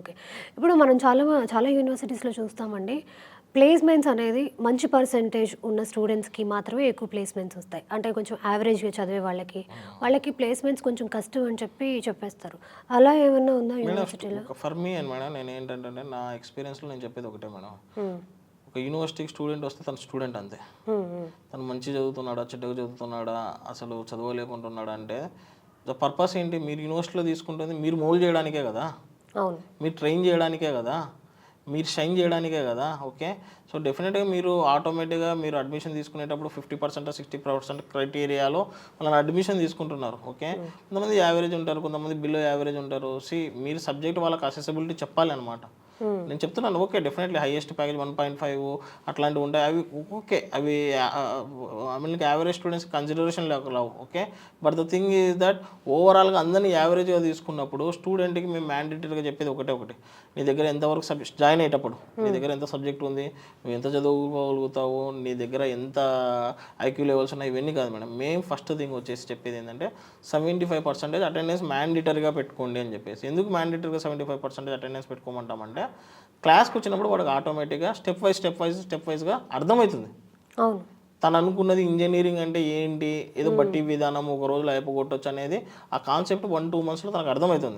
Okay. ఇప్పుడు మనం చాలా యూనివర్సిటీస్‌లో చూస్తామండి. ప్లేస్‌మెంట్స్ అనేది మంచి పర్సెంటేజ్ ఉన్న స్టూడెంట్స్‌కి మాత్రమే ఎక్కువ ప్లేస్‌మెంట్స్ వస్తాయి. అంటే కొంచెం యావరేజ్‌గా చదివే వాళ్ళకి, వాళ్ళకి ప్లేస్‌మెంట్స్ కొంచెం కష్టం అని చెప్పేస్తారు. అలా ఏమన్నా ఉందా మేడం యూనివర్సిటీలో? ఫర్ మీ అండ్ మేడం నేను ఏంటంటే నా ఎక్స్పీరియన్స్లో నేను చెప్పేది ఒకటే మేడం. హ్మ్. ఒక యూనివర్సిటీకి స్టూడెంట్ వస్తే తను స్టూడెంట్ అంతే. హ్మ్. హ్మ్. తను మంచి చదువుతున్నాడా, చెడ్డగా చదువుతున్నాడా, అసలు చదవలేకుంటున్నాడా అంటే ద పర్పస్ ఏంటి? మీరు యూనివర్సిటీలో తీసుకుంటుంది మీరు మోల్డ్ చేయడానికే కదా, అవును. మీరు ట్రైన్ చేయడానికే కదా, మీరు షైన్ చేయడానికే కదా. ఓకే. సో డెఫినెట్గా మీరు ఆటోమేటిక్గా మీరు అడ్మిషన్ తీసుకునేటప్పుడు 50% 60% క్రైటీరియాలో వాళ్ళని అడ్మిషన్ తీసుకుంటున్నారు. ఓకే. కొంతమంది యావరేజ్ ఉంటారు, కొంతమంది బిలో యావరేజ్ ఉంటారు. మీరు సబ్జెక్ట్ వాళ్ళకి అసెసిబిలిటీ చెప్పాలి అనమాట. హ్మ్. నేను చెప్తున్నాను ఓకే, డెఫినెట్లీ హైయెస్ట్ ప్యాకేజ్ 1.5 అట్లాంటివి ఉంటాయి. అవి ఓకే, అవి మీకు యావరేజ్ స్టూడెంట్స్ కన్సిడరేషన్ లేవు. Okay. But the thing is that ఓవరాల్గా అందరినీ యావరేజ్గా తీసుకున్నప్పుడు స్టూడెంట్కి మేము మ్యాండేటరీగా చెప్పేది ఒకటి, నీ దగ్గర ఎంతవరకు సబ్జెక్ట్ జాయిన్ అయ్యేటప్పుడు నీ దగ్గర ఎంత సబ్జెక్ట్ ఉంది, నువ్వు ఎంత చదువుకోగలుగుతావు, నీ దగ్గర ఎంత ఐక్యూ లెవెల్స్ ఉన్నాయి, ఇవన్నీ కాదు మేడం. మేము ఫస్ట్ థింగ్ వచ్చేసి చెప్పేది ఏంటంటే 75% అటెండెన్స్ మ్యాండేటరీగా పెట్టుకోండి అని చెప్పేసి. ఎందుకు మ్యాండేటరీగా 75% అటెండెన్స్ పెట్టుకోమంటామంటే క్లాస్కి వచ్చినప్పుడు వాడికి ఆటోమేటిక్గా స్టెప్ వైజ్గా అర్థమవుతుంది. అవును. తను అనుకున్నది ఇంజనీరింగ్ అంటే ఏంటి, ఏదో బట్టి విధానం ఒక రోజులో అయిపోగొట్టొచ్చు అనేది ఆ కాన్సెప్ట్ 1-2 మంత్స్లో తనకు అర్థమవుతుంది.